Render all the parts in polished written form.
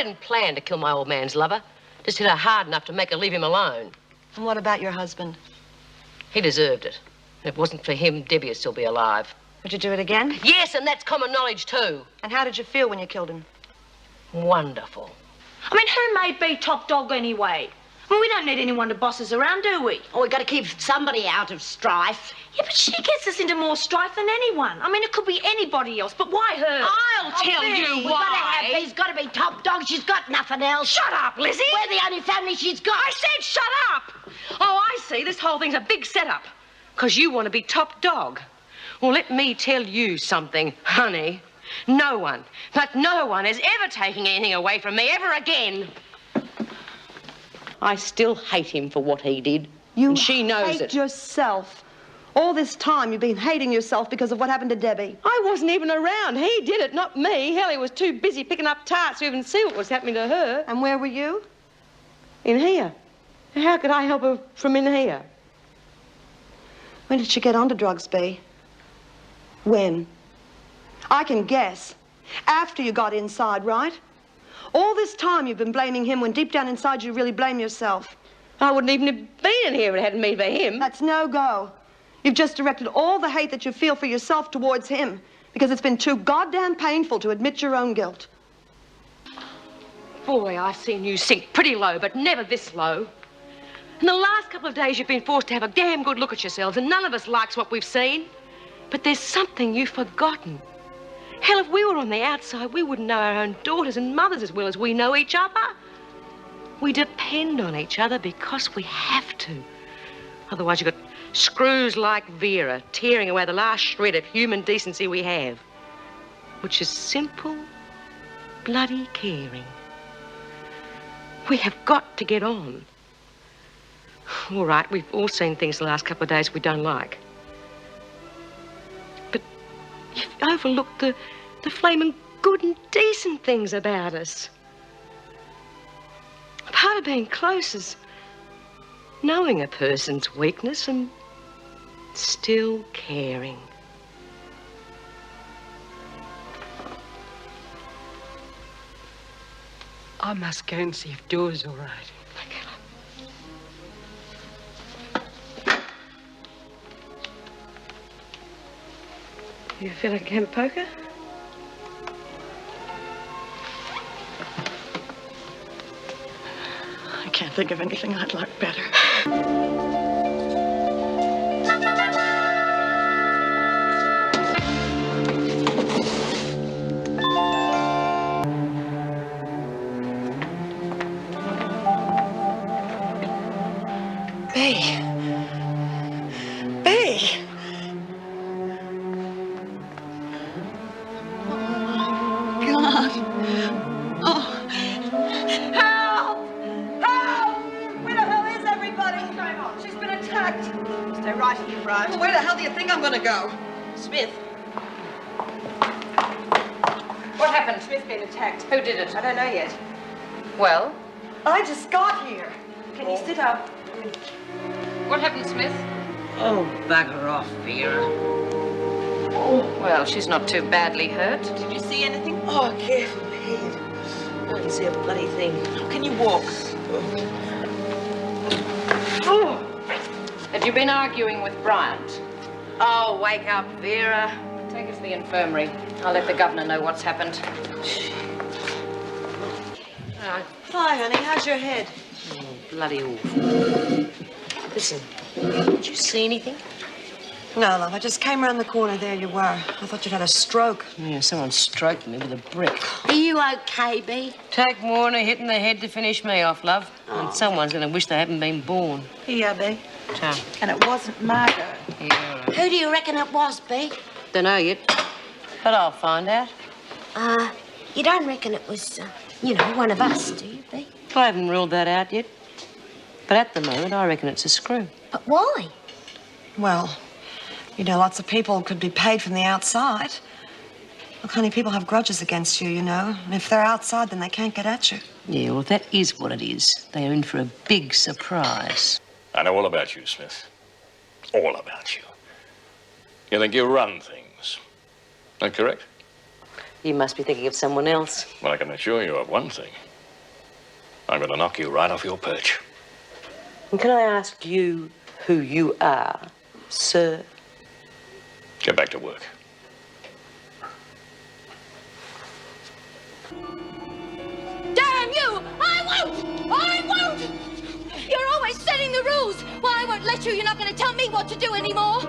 didn't plan to kill my old man's lover. Just hit her hard enough to make her leave him alone. And what about your husband? He deserved it. If it wasn't for him, Debbie would still be alive. Would you do it again? Yes, and that's common knowledge too. And how did you feel when you killed him? Wonderful. I mean, who made B top dog anyway? I mean, we don't need anyone to boss us around, do we? Oh, we've got to keep somebody out of strife. Yeah, but she gets us into more strife than anyone. I mean, it could be anybody else, but why her? I'll tell you why. He's got to be top dog. She's got nothing else. Shut up, Lizzie. We're the only family she's got. I said shut up. Oh, I see. This whole thing's a big setup. Because you want to be top dog. Well, let me tell you something, honey. No one, but no one is ever taking anything away from me ever again. I still hate him for what he did. You and she knows hate it. yourself. All this time you've been hating yourself because of what happened to Debbie. I wasn't even around. He did it, not me. Hell, he was too busy picking up tarts to even see what was happening to her. And where were you? In here. How could I help her from in here? When did she get onto drugs, Bea? When? I can guess. After you got inside, right? All this time you've been blaming him when deep down inside you really blame yourself. I wouldn't even have been in here if it hadn't been for him. That's no go. You've just directed all the hate that you feel for yourself towards him because it's been too goddamn painful to admit your own guilt. Boy, I've seen you sink pretty low, but never this low. In the last couple of days, you've been forced to have a damn good look at yourselves, and none of us likes what we've seen. But there's something you've forgotten. Hell, if we were on the outside, we wouldn't know our own daughters and mothers as well as we know each other. We depend on each other because we have to. Otherwise, you've got screws like Vera tearing away the last shred of human decency we have, which is simple, bloody caring. We have got to get on. All right, we've all seen things the last couple of days we don't like. But you've overlooked the flaming good and decent things about us. Part of being close is knowing a person's weakness and still caring. I must go and see if Dora's all right. You feel like a game of poker? I can't think of anything I'd like better. Bea. Bea. God. Oh. Help! Help! Where the hell is everybody? What's going on? She's been attacked. Stay right here, Brian. Well, where the hell do you think I'm gonna go? Smith. What happened? Smith's been attacked. Who did it? I don't know yet. Well? I just got here. Can you sit up? What happened, Smith? Oh, bugger off, Vera. Well, she's not too badly hurt. Did you see anything? Oh, careful, Pete. I didn't see a bloody thing. Can you walk? Have you been arguing with Bryant? Oh, wake up, Vera. Take her to the infirmary. I'll let the governor know what's happened. Hi, honey. How's your head? Oh, bloody awful. Listen, did you see anything? No, love. I just came around the corner. There you were. I thought you'd had a stroke. Yeah, someone stroked me with a brick. Are you okay, Bea? Take more than a hit in the head to finish me off, love. Oh. And someone's going to wish they hadn't been born. Here, Bea. Ciao. And it wasn't Margot. Yeah, right. Who do you reckon it was, Bea? Don't know yet, but I'll find out. You don't reckon it was, one of us, do you, Bea? I haven't ruled that out yet. But at the moment, I reckon it's a screw. But why? Well, lots of people could be paid from the outside. Look, honey, people have grudges against you, And if they're outside, then they can't get at you. Yeah, well, if that is what it is, they are in for a big surprise. I know all about you, Smith. All about you. You think you run things. Is that correct? You must be thinking of someone else. Well, I can assure you of one thing. I'm going to knock you right off your perch. And can I ask you who you are, sir? Get back to work. Damn you! I won't! I won't! You're always setting the rules. Well, I won't let you. You're not going to tell me what to do anymore.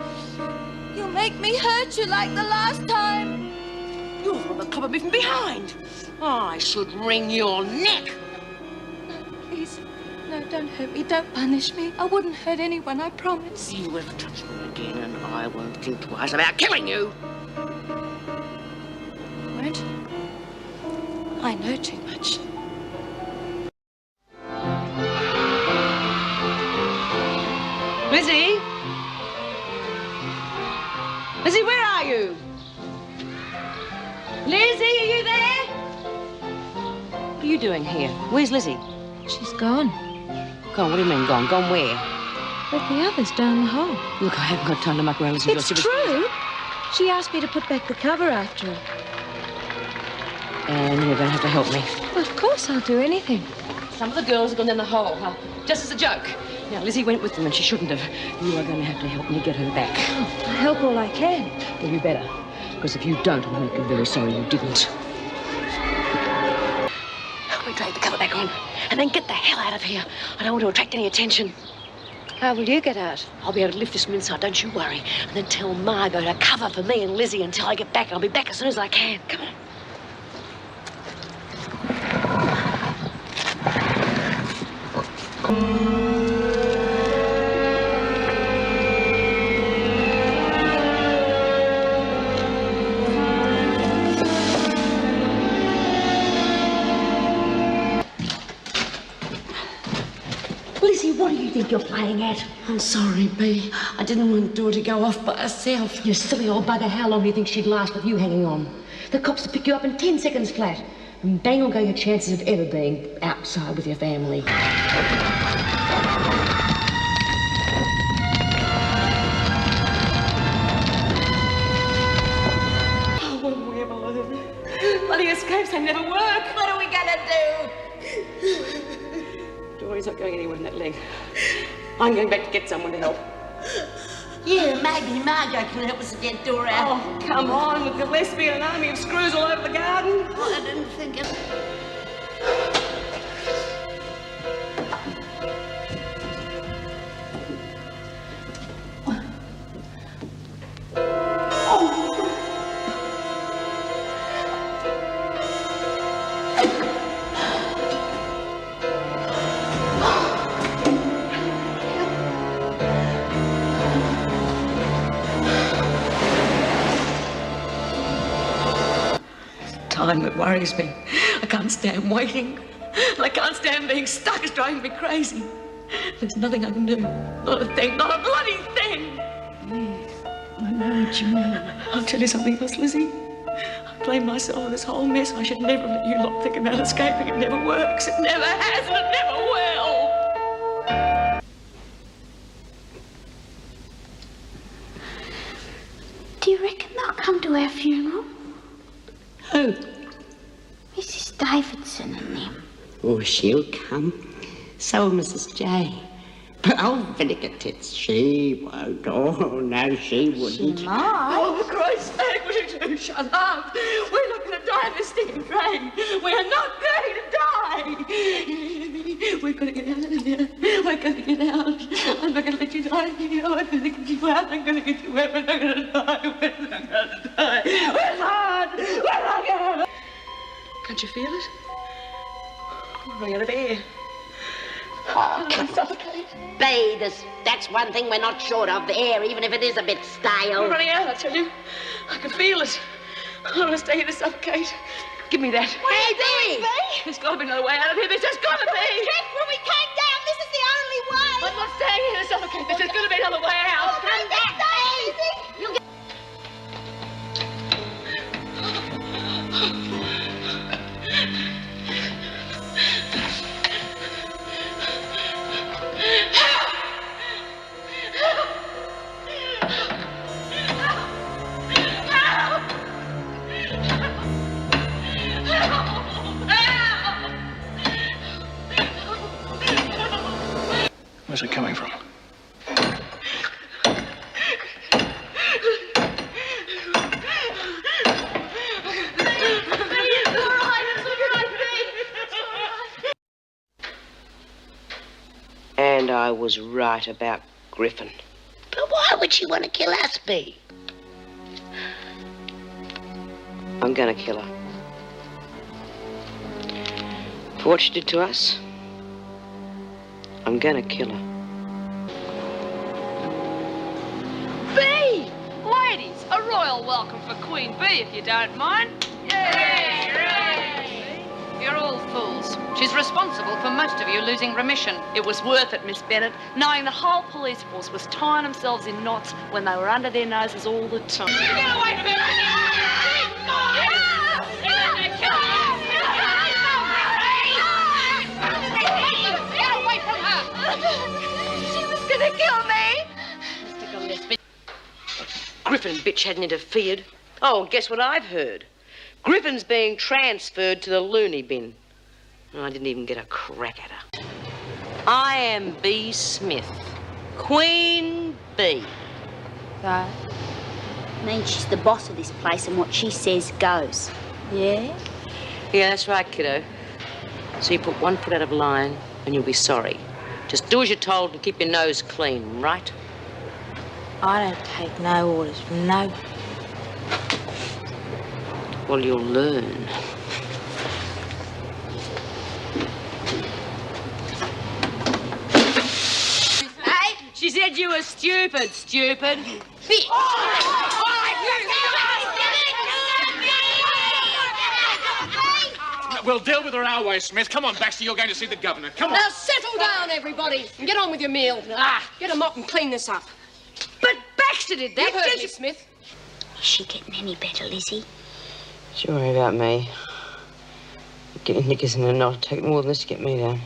You'll make me hurt you like the last time. You're the club of me from behind. I should wring your neck. Please, no, don't hurt me. Don't punish me. I wouldn't hurt anyone, I promise. You ever touch me again and I won't think twice about killing you. Won't? I know too much. Lizzie? Lizzie, where are you? Lizzie, are you there? What are you doing here? Where's Lizzie? She's gone. Gone? What do you mean gone? Gone where? With the others down the hall. Look, I haven't got time to muck around with It's true. She asked me to put back the cover after her. And you're going to have to help me. Well, of course I'll do anything. Some of the girls have gone down the hole, just as a joke. Now, Lizzie went with them and she shouldn't have. You are going to have to help me get her back. Oh, I'll help all I can. Well, you better. Because if you don't, I'll make you very sorry you didn't. Help me drag the cover back on. And then get the hell out of here. I don't want to attract any attention. How will you get out? I'll be able to lift this from inside, don't you worry. And then tell Margot to cover for me and Lizzie until I get back. I'll be back as soon as I can. Come on. Lizzie, what do you think you're playing at? I'm sorry, Bea. I didn't want Dora to go off by herself. You silly old bugger, how long do you think she'd last with you hanging on? The cops will pick you up in 10 seconds flat. And bang will go your chances of ever being outside with your family. Oh, what have we ever learned? Bloody escapes, they never work. What are we gonna do? Dory's not going anywhere in that leg. I'm going back to get someone to help. Yeah, maybe Margot can help us get Dora out. Oh, come on, with Gillespie and an army of screws all over the garden. Oh, I didn't think of... Time that worries me. I can't stand waiting. And I can't stand being stuck. It's driving me crazy. There's nothing I can do. Not a thing. Not a bloody thing. Yes, I know what you mean. I'll tell you something else, Lizzie. I blame myself for this whole mess. I should never let you lot think about escaping. It never works. It never has and it never will. Do you reckon they'll come to our funeral? Who? Mrs. Davidson and them. Oh, she'll come. So will Mrs. J. But old Vinegar Tits, she won't. Oh, no, she wouldn't. She might. Oh, for Christ's sake, will you two shut up? We're not going to die in this stinking train. We are not going to die. We're going to get out of here. We're going to get out. I'm not going to let you die here. I'm going to get you out. I'm going to get you out. We're not going to die. We're not going to die. We're not. We're not going to. Can't you feel it? We're running out of air. Oh, come on. Bea, that's one thing we're not short of, the air, even if it is a bit stale. We're running out, I tell you. I can feel it. I don't want to stay here to suffocate. Give me that. Hey, Bea! There's got to be another way out of here. There's just got to be. When we came down, this is the only way. I'm not staying here to suffocate. There's just got to be another way out. Come back, Daisy. You'll get... Where's it coming from? And I was right about Griffin. But why would she want to kill us, Bee? I'm gonna kill her. For what she did to us, I'm gonna kill her. Bee! Ladies, a royal welcome for Queen Bee, if you don't mind. Yay! You're all fools. She's responsible for most of you losing remission. It was worth it, Miss Bennett, knowing the whole police force was tying themselves in knots when they were under their noses all the time. Get away from her! Get away from her! She was gonna kill me! Mr. Gillespie. Griffin bitch hadn't interfered. Oh, guess what I've heard? Griffin's being transferred to the loony bin. I didn't even get a crack at her. I am Bee Smith, Queen Bee. Right. Means she's the boss of this place and what she says goes. Yeah? Yeah, that's right, kiddo. So you put one foot out of line and you'll be sorry. Just do as you're told and keep your nose clean, right? I don't take no orders from no. Well, you'll learn. Hey, she said you were stupid. We'll deal with her our way, Smith. Come on, Baxter, you're going to see the governor. Come on. Now settle down, everybody, and get on with your meal. Get a mop and clean this up. But Baxter did that. You heard me, Smith. Is she getting any better, Lizzie? Don't worry about me. Getting knickers in a knot take more than this to get me down.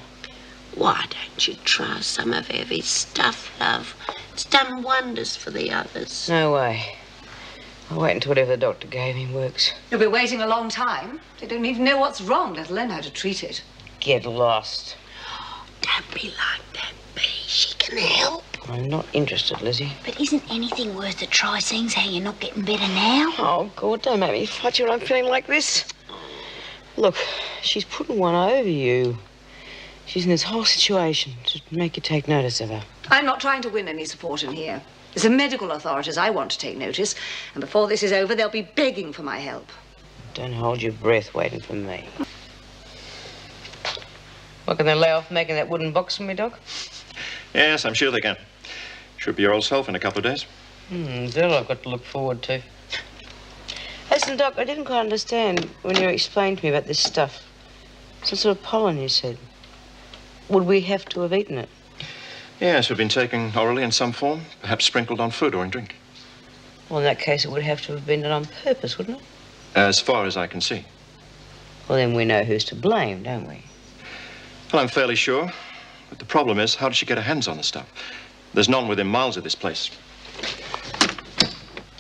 Why don't you try some of Evie's stuff, love? It's done wonders for the others. No way. I'll wait until whatever the doctor gave me works. You'll be waiting a long time. They don't even know what's wrong, let alone how to treat it. Get lost. Don't be like that, Bee. She can help. I'm not interested, Lizzie. But isn't anything worth a try, seeing as how you're not getting better now? Oh, God, don't make me fight you when I'm feeling like this. Look, she's putting one over you. She's in this whole situation to make you take notice of her. I'm not trying to win any support in here. It's the medical authorities I want to take notice, and before this is over, they'll be begging for my help. Don't hold your breath waiting for me. What, can they lay off making that wooden box for me, Doc? Yes, I'm sure they can. Should be your old self in a couple of days. Still I've got to look forward to. Listen, Doc, I didn't quite understand when you explained to me about this stuff. Some sort of pollen, you said. Would we have to have eaten it? Yes, we've been taken orally in some form, perhaps sprinkled on food or in drink. Well, in that case, it would have to have been done on purpose, wouldn't it? As far as I can see. Well, then we know who's to blame, don't we? Well, I'm fairly sure. But the problem is, how did she get her hands on the stuff? There's none within miles of this place.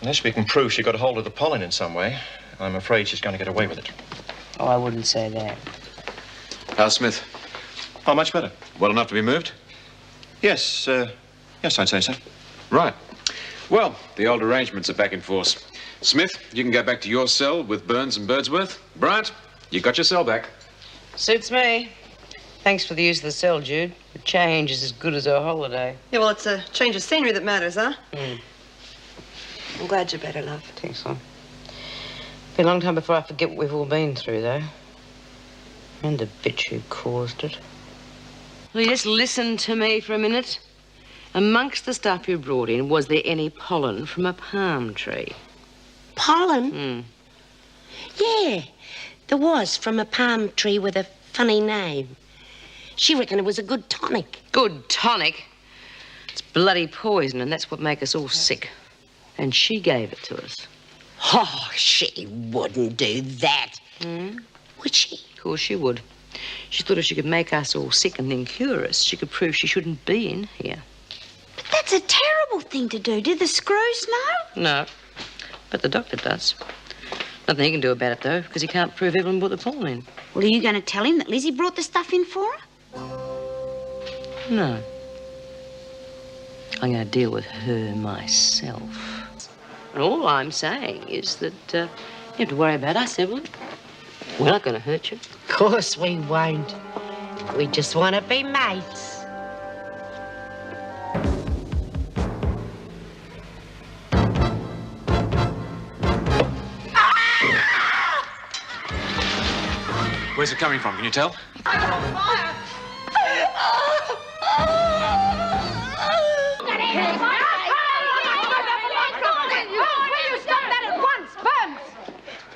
Unless we can prove she got a hold of the pollen in some way, I'm afraid she's going to get away with it. Oh, I wouldn't say that. How's Smith? Oh, much better. Well enough to be moved? Yes, yes, I'd say so. Right. Well, the old arrangements are back in force. Smith, you can go back to your cell with Burns and Birdsworth. Bryant, you got your cell back. Suits me. Thanks for the use of the cell, Jude. The change is as good as a holiday. Yeah, well, it's a change of scenery that matters, huh? I'm glad you're better, love. Thanks, son. Been a long time before I forget what we've all been through, though. And the bitch who caused it. Will you just listen to me for a minute? Amongst the stuff you brought in, was there any pollen from a palm tree? Pollen? Yeah, there was, from a palm tree with a funny name. She reckoned it was a good tonic. Good tonic? It's bloody poison, and that's what makes us all sick. And she gave it to us. Oh, she wouldn't do that. Would she? Of course she would. She thought if she could make us all sick and then cure us, she could prove she shouldn't be in here. But that's a terrible thing to do. Did the screws know? No, but the doctor does. Nothing he can do about it, though, because he can't prove Evelyn brought the pollen in. Well, are you going to tell him that Lizzie brought the stuff in for her? No. I'm going to deal with her myself. And all I'm saying is that you don't have to worry about us, Evelyn. We're not going to hurt you. Of course we won't. We just want to be mates. Where's it coming from? Can you tell?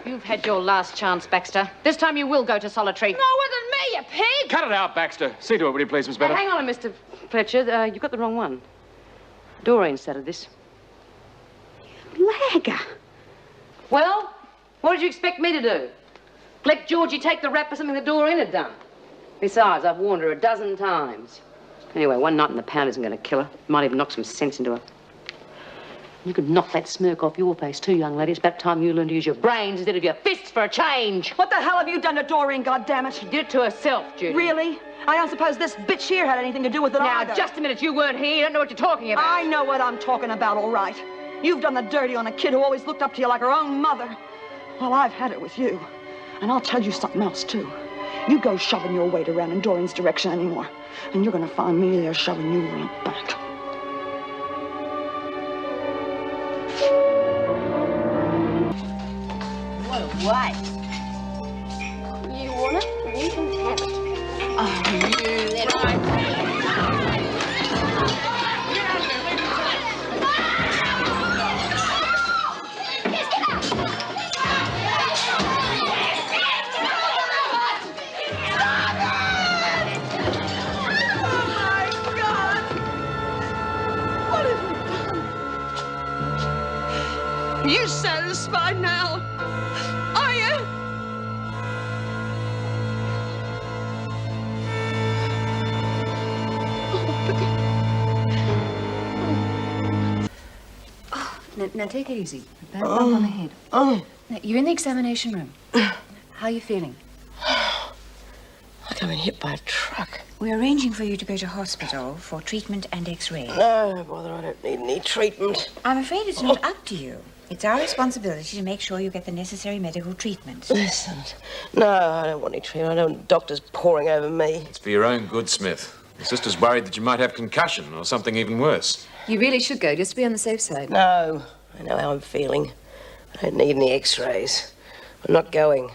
You've had your last chance, Baxter. This time you will go to solitary. No, it wasn't me, you pig! Cut it out, Baxter. See to it, will you please, Miss Bennett? Hang on, Mr. Fletcher. You've got the wrong one. Doreen started this. Lagger. Well, what did you expect me to do? Let Georgie take the rap for something that Doreen had done. Besides, I've warned her a dozen times. Anyway, one night in the pound isn't going to kill her. Might even knock some sense into her. You could knock that smirk off your face too, young lady. It's about time you learned to use your brains instead of your fists for a change. What the hell have you done to Doreen, goddammit? She did it to herself, Judy. Really? I don't suppose this bitch here had anything to do with it Now, either. just a minute. You weren't here. You don't know what you're talking about. I know what I'm talking about, all right. You've done the dirty on a kid who always looked up to you like her own mother. Well, I've had it with you. And I'll tell you something else, too. You go shoving your weight around in Doreen's direction anymore, and you're going to find me there shoving you right back. What a waste. You want it? You can have it. Oh, you little... Are you satisfied now? Are you? Now take it easy. Bad bump on the head. Now, you're in the examination room. How are you feeling? Like I've been hit by a truck. We're arranging for you to go to hospital for treatment and x-ray. No, bother, I don't need any treatment. I'm afraid it's not up to you. It's our responsibility to make sure you get the necessary medical treatment. Listen, no, I don't want any treatment. I don't want doctors poring over me. It's for your own good, Smith. Your sister's worried that you might have concussion or something even worse. You really should go, just to be on the safe side. No, I know how I'm feeling. I don't need any x-rays. I'm not going.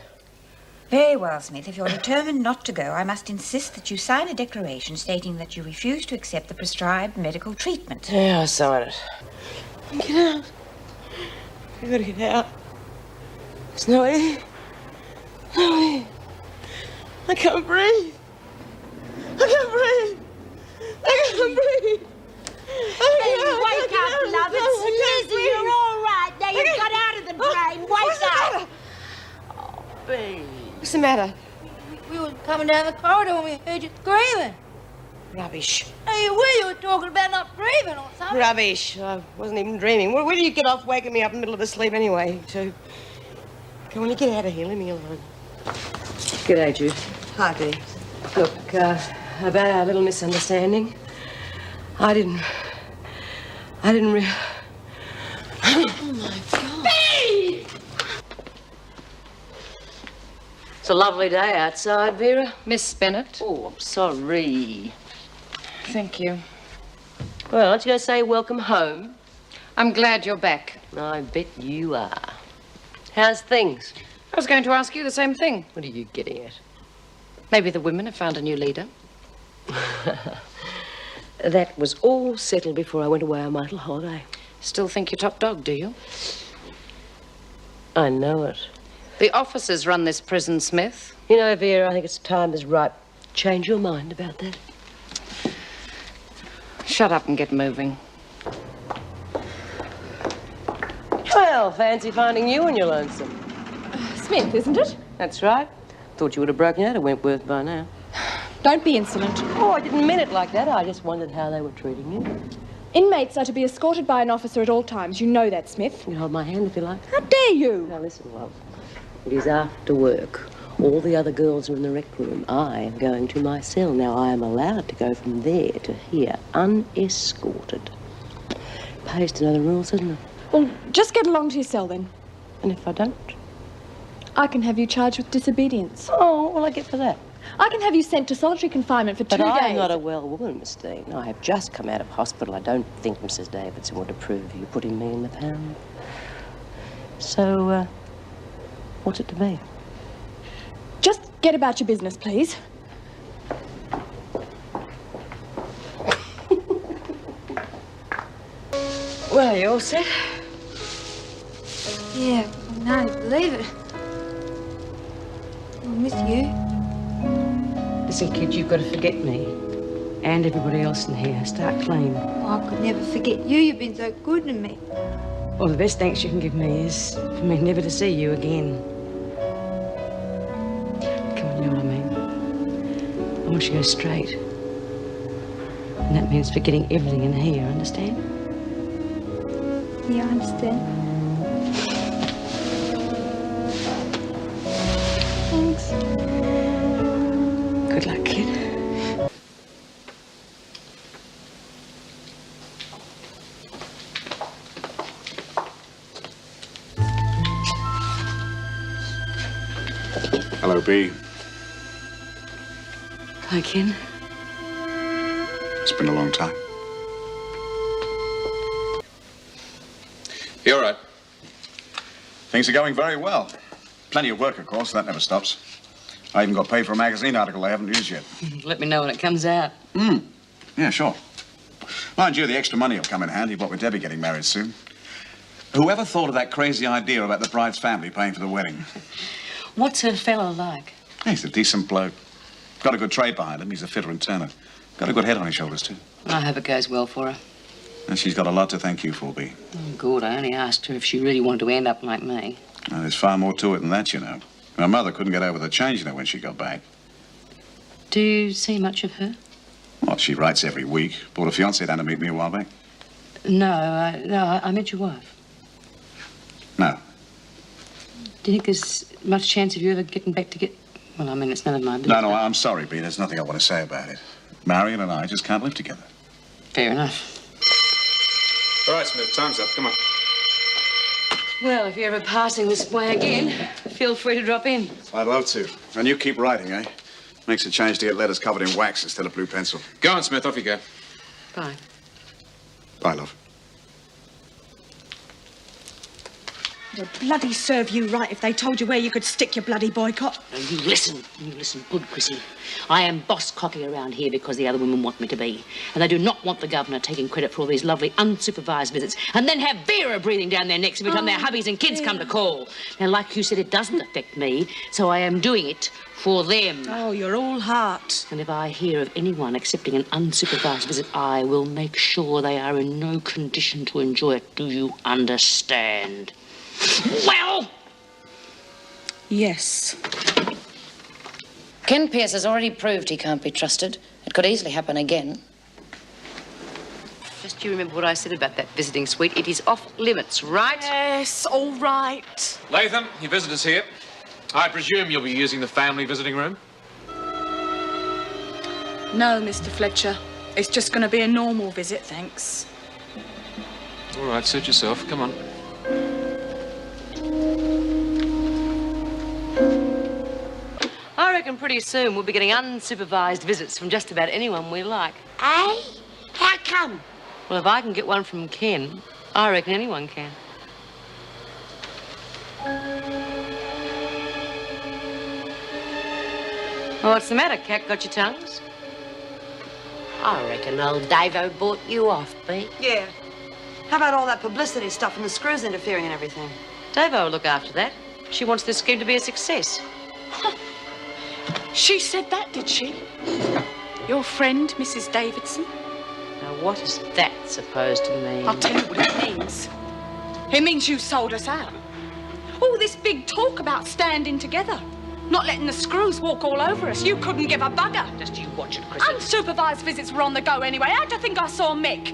Very well, Smith. If you're determined not to go, I must insist that you sign a declaration stating that you refuse to accept the prescribed medical treatment. Yeah, I'll sign it. Get out. I've got to get out. There's no air. No air. I can't breathe. I can't breathe. I can't breathe. Wake up, love. It's Lizzie. You're all right. Now you've got out of the drain. Wake up. Oh, babe. What's the matter? We were coming down the corridor when we heard you screaming. Rubbish. Hey, you were talking about not breathing or something. Rubbish. I wasn't even dreaming. Where did you get off waking me up in the middle of the sleep anyway, too? Come on, you get out of here. Leave me alone. G'day, Jude. Hi, Bea. Look, about our little misunderstanding. I didn't really... Oh, my God. Bea! It's a lovely day outside, Vera. Miss Bennett. Oh, I'm sorry. Thank you. Well, aren't you going to say welcome home? I'm glad you're back. I bet you are. How's things? I was going to ask you the same thing. What are you getting at? Maybe the women have found a new leader. That was all settled before I went away on my little holiday. Still think you're top dog, do you? I know it. The officers run this prison, Smith. You know, Vera, I think it's time is ripe. Change your mind about that. Shut up and get moving. Well, fancy finding you when you're lonesome. Smith, isn't it? That's right. Thought you would have broken out of Wentworth by now. Don't be insolent. Oh, I didn't mean it like that. I just wondered how they were treating you. Inmates are to be escorted by an officer at all times. You know that, Smith. You can hold my hand if you like. How dare you? Now, listen, love. It is after work. All the other girls are in the rec room. I am going to my cell. Now, I am allowed to go from there to here, unescorted. pays to know the rules, isn't it? Well, just get along to your cell then. And if I don't? I can have you charged with disobedience. Oh, what will I get for that? I can have you sent to solitary confinement for 2 days. But I'm not a well woman, Miss Dean. I have just come out of hospital. I don't think Mrs. Davidson would approve of you putting me in the pound. So, what's it to be? Just get about your business, please. Well, you all set? Yeah, I believe it. I'm with you. Listen, kid, you've got to forget me and everybody else in here. Start clean. Oh, I could never forget you. You've been so good to me. Well, the best thanks you can give me is for me never to see you again. Come on, you know what I mean? I want you to go straight. And that means forgetting everything in here, understand? Yeah, I understand. Thanks. Good luck, kid. Hello, B. Hi, Ken. It's been a long time. You all right? Things are going very well. Plenty of work, of course. That never stops. I even got paid for a magazine article I haven't used yet. Let me know when it comes out. Yeah, sure. Mind you, the extra money will come in handy, what with Debbie getting married soon. Whoever thought of that crazy idea about the bride's family paying for the wedding? What's her fellow like? He's a decent bloke. Got a good trade behind him. He's a fitter and turner. Got a good head on his shoulders, too. I hope it goes well for her. And she's got a lot to thank you for, B. Oh, good. I only asked her if she really wanted to end up like me. Now, there's far more to it than that, you know. My mother couldn't get over the change in her when she got back. Do you see much of her? Well, she writes every week. Brought a fiancé down to meet me a while back. No, I met your wife. No. Do you think there's much chance of you ever getting back together? Well, I mean, it's none of my business. No, I'm sorry, B. There's nothing I want to say about it. Marion and I just can't live together. Fair enough. All right, Smith, time's up. Come on. Well, if you're ever passing this way again, feel free to drop in. I'd love to. And you keep writing, eh? Makes a change to get letters covered in wax instead of blue pencil. Go on, Smith. Off you go. Bye. Bye, love. It'll bloody serve you right if they told you where you could stick your bloody boycott. Now, you listen good, Chrissy. I am boss cocky around here because the other women want me to be. And they do not want the governor taking credit for all these lovely unsupervised visits and then have Vera breathing down their necks every time their hubbies and kids come to call. Now, like you said, it doesn't affect me, so I am doing it for them. Oh, you're all heart. And if I hear of anyone accepting an unsupervised visit, I will make sure they are in no condition to enjoy it. Do you understand? Well! Yes. Ken Pierce has already proved he can't be trusted. It could easily happen again. Just you remember what I said about that visiting suite. It is off limits, right? Yes, all right. Latham, your visitor's here. I presume you'll be using the family visiting room? No, Mr. Fletcher. It's just going to be a normal visit, thanks. All right, suit yourself. Come on. I reckon pretty soon we'll be getting unsupervised visits from just about anyone we like. Eh? How come? Well, if I can get one from Ken, I reckon anyone can. Well, what's the matter, Cat? Got your tongues? I reckon old Davo bought you off, B. Yeah. How about all that publicity stuff and the screws interfering and everything? Davo will look after that. She wants this scheme to be a success. She said that, did she? Your friend, Mrs. Davidson? Now, what is that supposed to mean? I'll tell you what it means. It means you sold us out. All this big talk about standing together. Not letting the screws walk all over us. You couldn't give a bugger. Just you watch it, Chrissy. Unsupervised visits were on the go anyway. How do you think I saw Mick?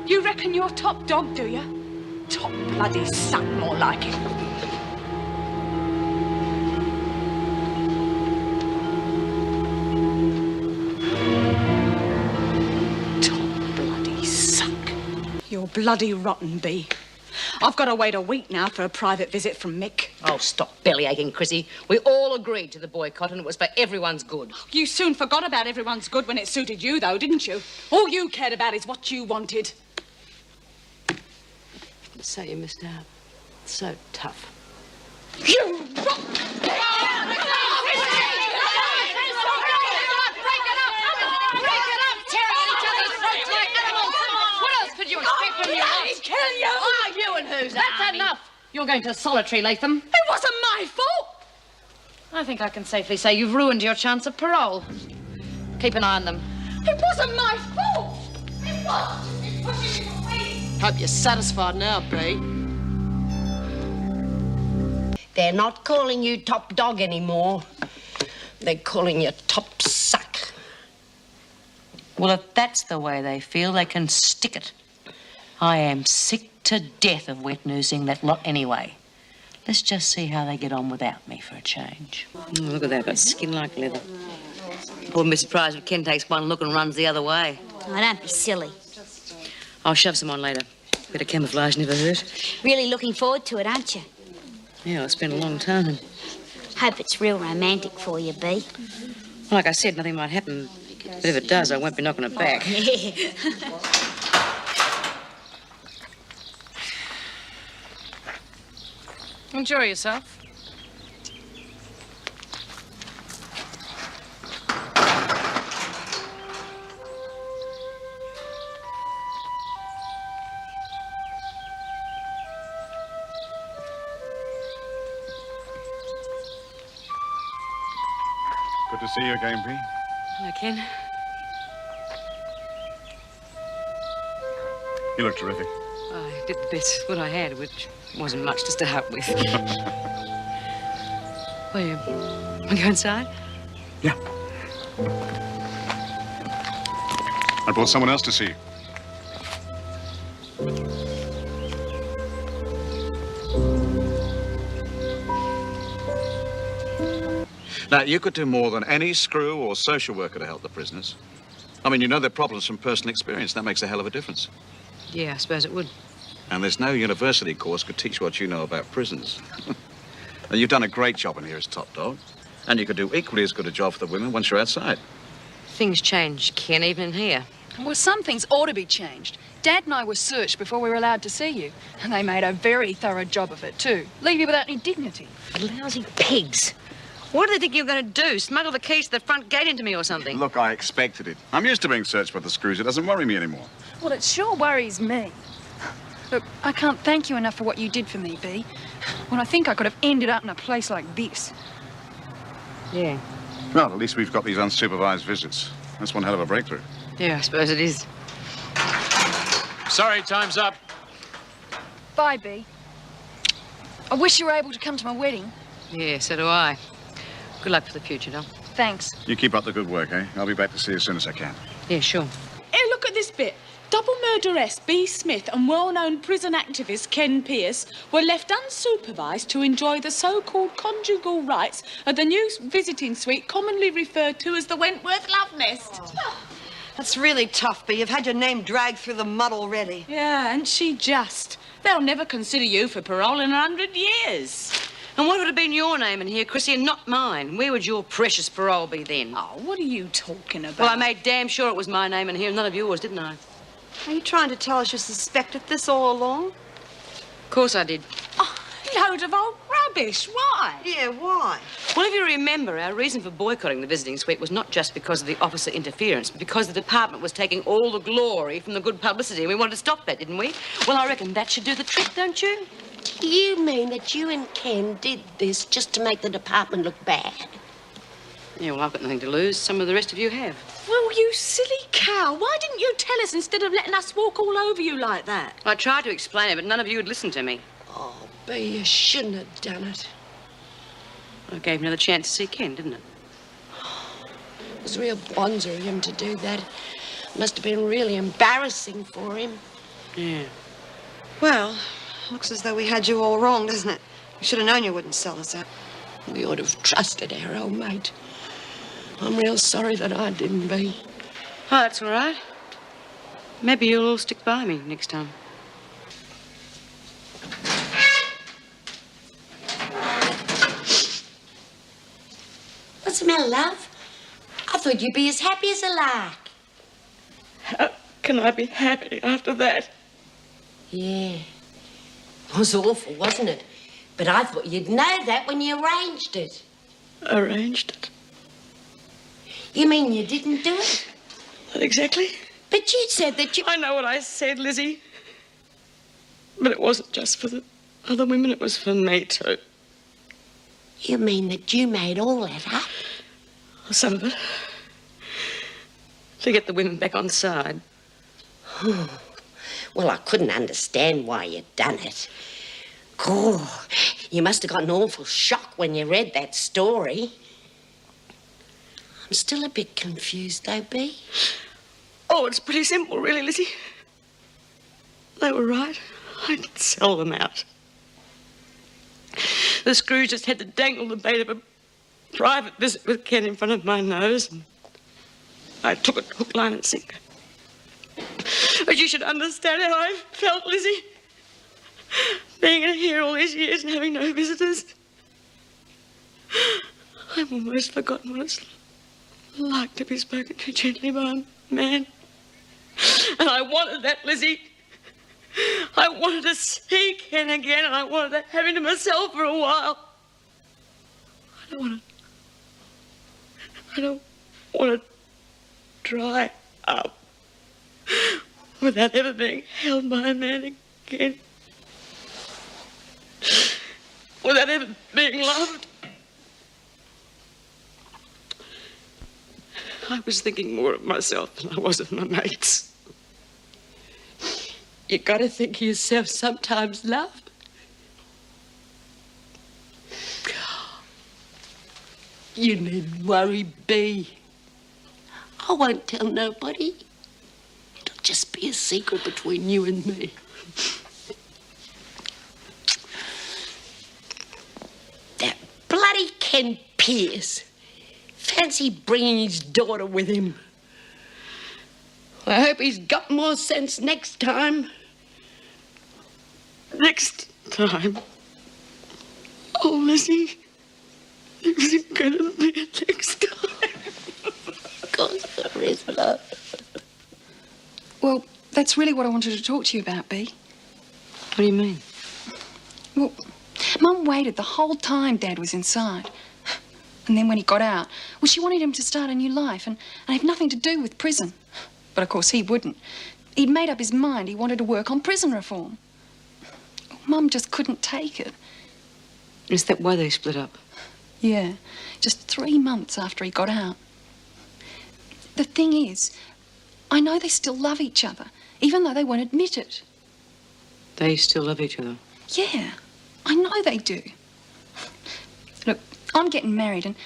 You reckon you're top dog, do you? Top bloody suck, more like it. Top bloody suck. You're bloody rotten, Bee. I've got to wait a week now for a private visit from Mick. Oh, stop bellyaching, Chrissy. We all agreed to the boycott and it was for everyone's good. You soon forgot about everyone's good when it suited you, though, didn't you? All you cared about is what you wanted. So you missed out. So tough. You you expect from your lot? Kill you! Oh, you and who's that? That's enough. You're going to solitary, Latham. It wasn't my fault. I think I can safely say you've ruined your chance of parole. Keep an eye on them. It wasn't my fault. It was. Hope you're satisfied now, Bee. They're not calling you top dog anymore. They're calling you top suck. Well, if that's the way they feel, they can stick it. I am sick to death of wet noosing that lot anyway. Let's just see how they get on without me for a change. Look at that, got skin like leather. Wouldn't be surprised if Ken takes one look and runs the other way. Oh, don't be silly. I'll shove some on later. Bit of camouflage never hurt. Really looking forward to it, aren't you? Yeah, I spent a long time. Hope it's real romantic for you, Bee. Like I said, nothing might happen. But if it does, I won't be knocking it back. Yeah. Enjoy yourself. Good to see you again, Bee. Hello, Ken. You look terrific. I did the best what I had, which wasn't much to start with. Well, you want to go inside? Yeah. I brought someone else to see you. Now, you could do more than any screw or social worker to help the prisoners. I mean, you know their problems from personal experience. That makes a hell of a difference. Yeah, I suppose it would. And there's no university course could teach what you know about prisons. And you've done a great job in here as top dog. And you could do equally as good a job for the women once you're outside. Things change, Ken, even in here. Well, some things ought to be changed. Dad and I were searched before we were allowed to see you. And they made a very thorough job of it, too. Leave you without any dignity. Lousy pigs. What do they think you're going to do? Smuggle the keys to the front gate into me or something? Look, I expected it. I'm used to being searched by the screws. It doesn't worry me anymore. Well, it sure worries me. Look, I can't thank you enough for what you did for me, Bee. When I think I could have ended up in a place like this. Yeah. Well, at least we've got these unsupervised visits. That's one hell of a breakthrough. Yeah, I suppose it is. Sorry, time's up. Bye, Bee. I wish you were able to come to my wedding. Yeah, so do I. Good luck for the future, Dom. Thanks. You keep up the good work, eh? I'll be back to see you as soon as I can. Yeah, sure. Hey, look at this bit. Double murderess B. Smith and well-known prison activist Ken Pierce were left unsupervised to enjoy the so-called conjugal rights of the new visiting suite commonly referred to as the Wentworth Love Nest. That's really tough, Bee. You've had your name dragged through the mud already. Yeah, and she just. They'll never consider you for parole in 100 years. And what would have been your name in here, Chrissy, and not mine? Where would your precious parole be then? Oh, what are you talking about? Well, I made damn sure it was my name in here and none of yours, didn't I? Are you trying to tell us you suspected this all along? Of course I did. Oh, load of old rubbish. Why? Yeah, why? Well, if you remember, our reason for boycotting the visiting suite was not just because of the officer interference, but because the department was taking all the glory from the good publicity, and we wanted to stop that, didn't we? Well, I reckon that should do the trick, don't you? You mean that you and Ken did this just to make the department look bad? Yeah, well, I've got nothing to lose. Some of the rest of you have. Well, you silly cow. Why didn't you tell us instead of letting us walk all over you like that? I tried to explain it, but none of you would listen to me. Oh, Bee, you shouldn't have done it. I gave another chance to see Ken, didn't it? It was real bonzer of him to do that. Must have been really embarrassing for him. Yeah. Well, looks as though we had you all wrong, doesn't it? We should have known you wouldn't sell us out. We ought to have trusted our old mate. I'm real sorry that I didn't, Bee. Oh, that's all right. Maybe you'll all stick by me next time. smell, love? I thought you'd be as happy as a lark. How can I be happy after that? Yeah. It was awful, wasn't it? But I thought you'd know that when you arranged it. Arranged it? You mean you didn't do it? Not exactly. But you said that you... I know what I said, Lizzie. But it wasn't just for the other women, it was for me too. You mean that you made all that up? Some of it. To get the women back on side. Well, I couldn't understand why you'd done it. God, you must have got an awful shock when you read that story. I'm still a bit confused, though, Bea. Oh, it's pretty simple, really, Lizzie. They were right. I'd sell them out. The screws just had to dangle the bait of a private visit with Ken in front of my nose, and I took it hook, line and sinker. But you should understand how I felt, Lizzie. Being in here all these years and having no visitors. I've almost forgotten what it's like to be spoken to gently by a man. And I wanted that, Lizzie. I wanted to see Ken again, and I wanted to have him to myself for a while. I don't want to dry up without ever being held by a man again. Without ever being loved. I was thinking more of myself than I was of my mates. You gotta think of yourself sometimes, love. You needn't worry, Bea. I won't tell nobody. It'll just be a secret between you and me. That bloody Ken Pierce. Fancy bringing his daughter with him. I hope he's got more sense next time. Next time? Oh, Lizzie, there's gonna be a next time. Of course there is, love. Well, that's really what I wanted to talk to you about, Bea. What do you mean? Well, Mum waited the whole time Dad was inside. And then when he got out, well, she wanted him to start a new life and have nothing to do with prison. But of course he wouldn't. He'd made up his mind he wanted to work on prison reform. Mum just couldn't take it. Is that why they split up? Yeah, just 3 months after he got out. The thing is, I know they still love each other, even though they won't admit it. They still love each other? Yeah, I know they do. Look, I'm getting married and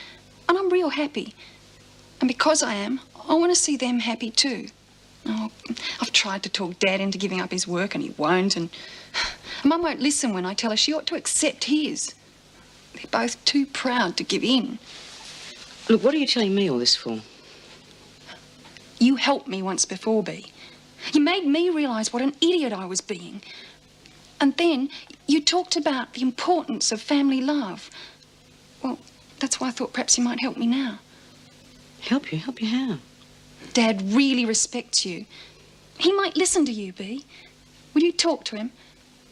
I'm real happy. And because I am, I want to see them happy too. Oh, I've tried to talk Dad into giving up his work and he won't, and Mum won't listen when I tell her she ought to accept his. They're both too proud to give in. Look, what are you telling me all this for? You helped me once before, Bea. You made me realise what an idiot I was being. And then you talked about the importance of family love. Well, that's why I thought perhaps you might help me now. Help you? Help you how? Dad really respects you. He might listen to you, Bea. Will you talk to him?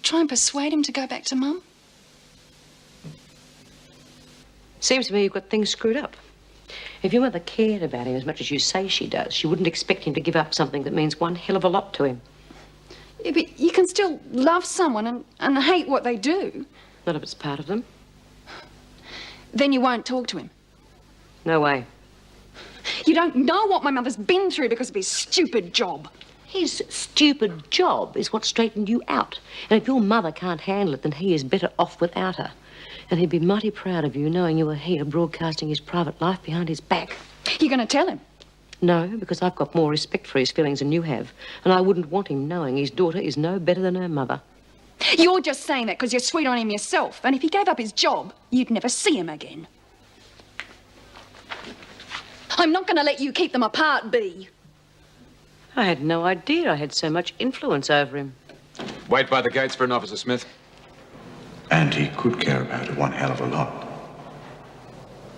Try and persuade him to go back to Mum? Seems to me you've got things screwed up. If your mother cared about him as much as you say she does, she wouldn't expect him to give up something that means one hell of a lot to him. Yeah, but you can still love someone and hate what they do. Not if it's part of them. Then you won't talk to him. No way. You don't know what my mother's been through because of his stupid job. His stupid job is what straightened you out. And if your mother can't handle it, then he is better off without her. And he'd be mighty proud of you knowing you were here broadcasting his private life behind his back. You're going to tell him? No, because I've got more respect for his feelings than you have. And I wouldn't want him knowing his daughter is no better than her mother. You're just saying that because you're sweet on him yourself. And if he gave up his job, you'd never see him again. I'm not going to let you keep them apart, Bea. I had no idea I had so much influence over him. Wait by the gates for an officer, Smith. And he could care about her one hell of a lot.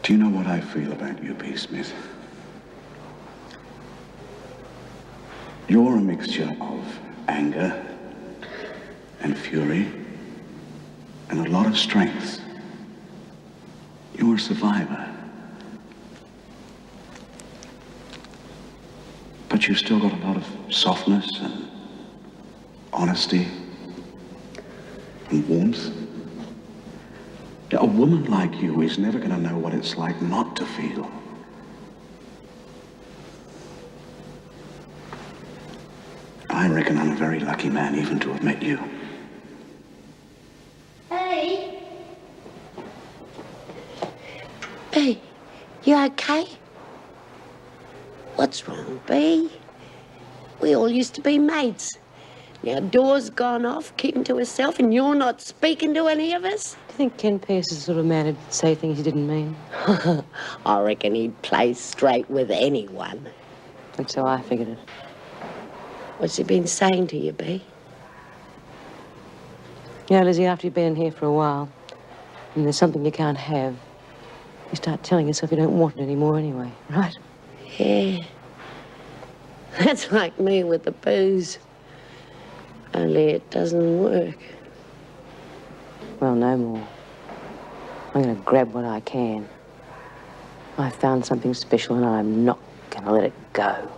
Do you know what I feel about you, B. Smith? You're a mixture of anger and fury and a lot of strength. You're a survivor. But you've still got a lot of softness and honesty and warmth. A woman like you is never going to know what it's like not to feel. I reckon I'm a very lucky man even to have met you. Hey. Hey, you okay? What's wrong, B? We all used to be mates. Now Dawn's gone off, keeping to herself, and you're not speaking to any of us? Do you think Ken Pierce is the sort of man who'd say things he didn't mean? I reckon he'd play straight with anyone. That's how I figured it. What's he been saying to you, B? Yeah, Lizzie, after you've been in here for a while, and there's something you can't have, you start telling yourself you don't want it anymore anyway, right? Yeah. That's like me with the booze. Only it doesn't work. Well, no more. I'm going to grab what I can. I found something special and I'm not going to let it go.